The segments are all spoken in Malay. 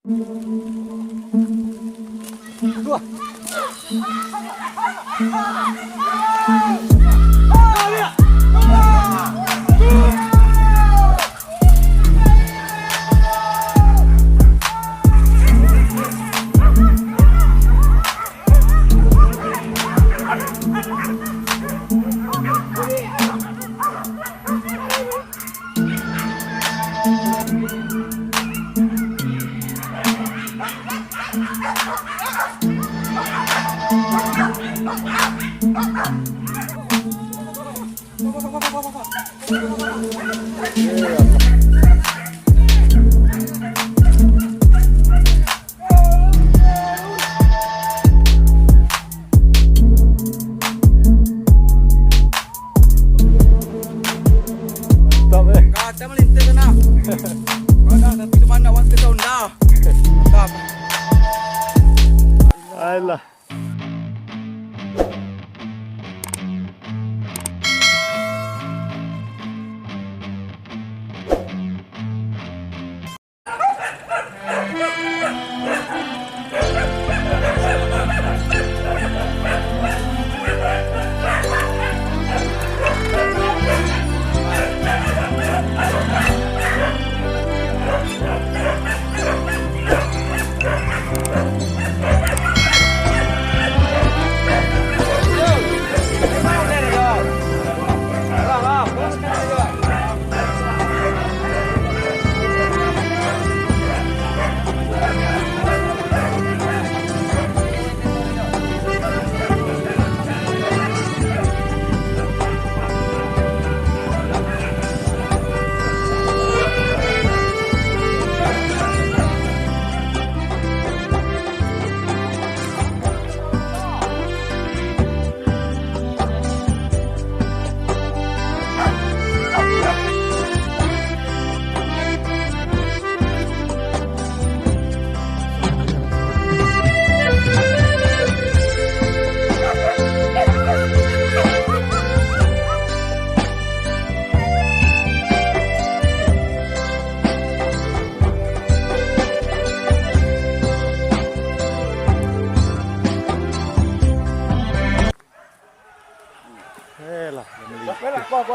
Dua. Kata melintir sana. Mana tapi ke mana wanita tahun dah. Mantap. Alah.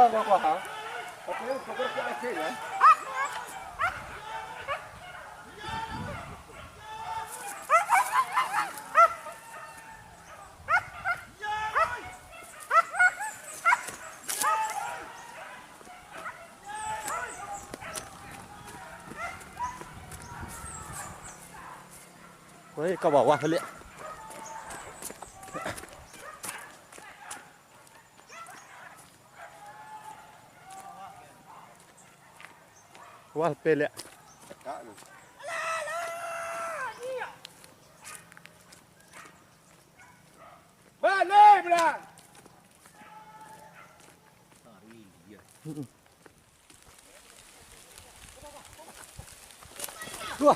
Lah, gua hả? Ôi, cậu bỏ qua thật liệu. Wah, pele. Balik, bra. Dua.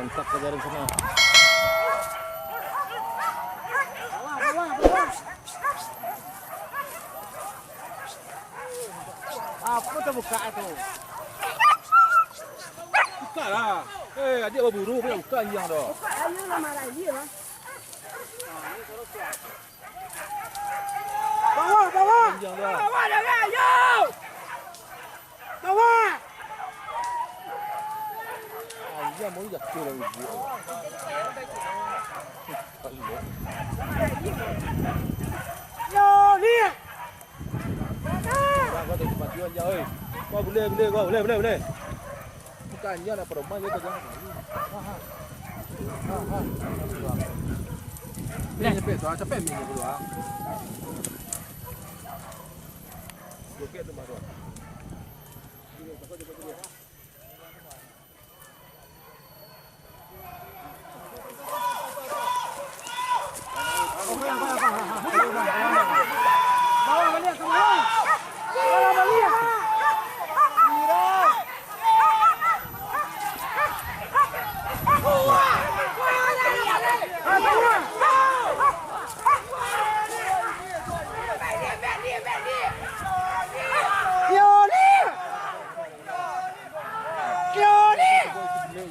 Mantap kejaran sana. Apa tu buka tu? Buka lah. Adik berburu pula buka anjing dah. Buka ayo lah marah dia lah. Bawah. Anjing dah. Bawah jangan, yo. Bawah. Anjing mau jatuh lagi. Yo, ni. Kau tak cepat dia anjing oi. Kau boleh. Bukan anjing nak perempuan je kerja. Ni cepet minyak dulu ah. Okey tu baru. Bawah balik ke bawah. Bawah balik.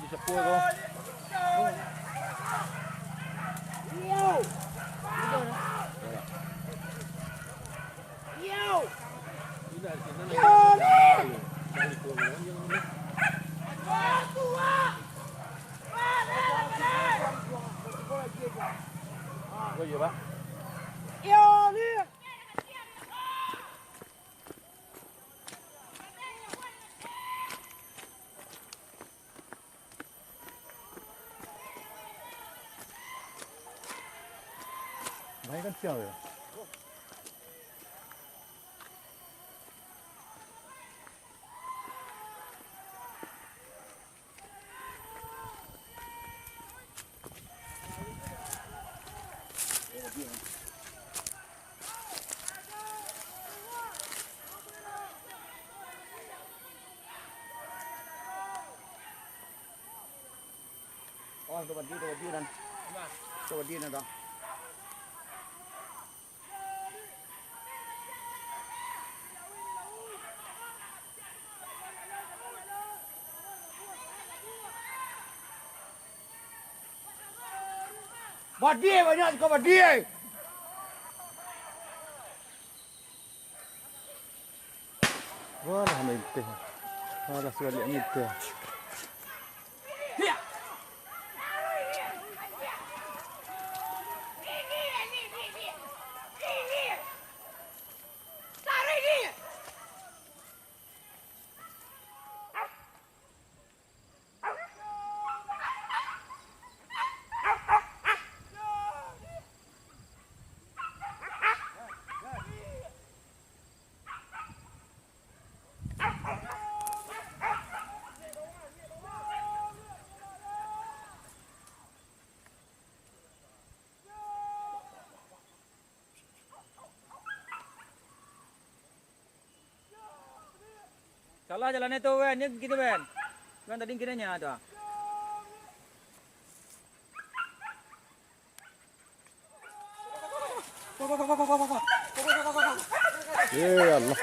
Sepuluh kau. Kau je pak. Main kan siapa ya? Oh, tu berdiri dan. Tu berdiri dah. Badi banyak kau badi. Wah, mintih. Wah, sebalik mintih. Salah jalan itu Ben, ni gitu Ben. Ben tadi kiranya tu. Ya Allah.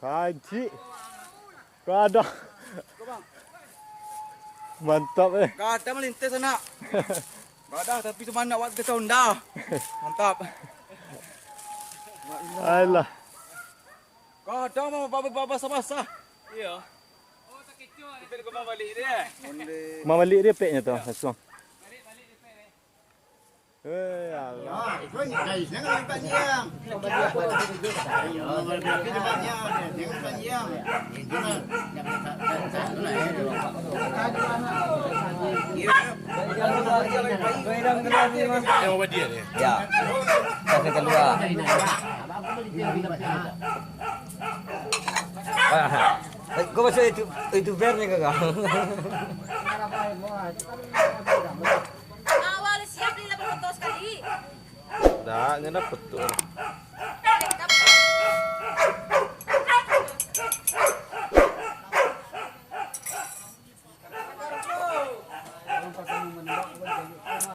Kaji. Ada. Mantap eh. Kata melintas sana. Badah tapi cuma nak waktu tahun dah. Mantap. Alah. Kata mau baba basah. Iya. Oh tak kecoh. Kita kau balik dia. Mak balik dia peknya tu langsung. Allah. Kau ni guys, jangan lupa diam. Ya. Kita keluar. Kau masuk YouTuber ni ke kau? Awal siap 80 sekali. Dah, nya dapat tuh.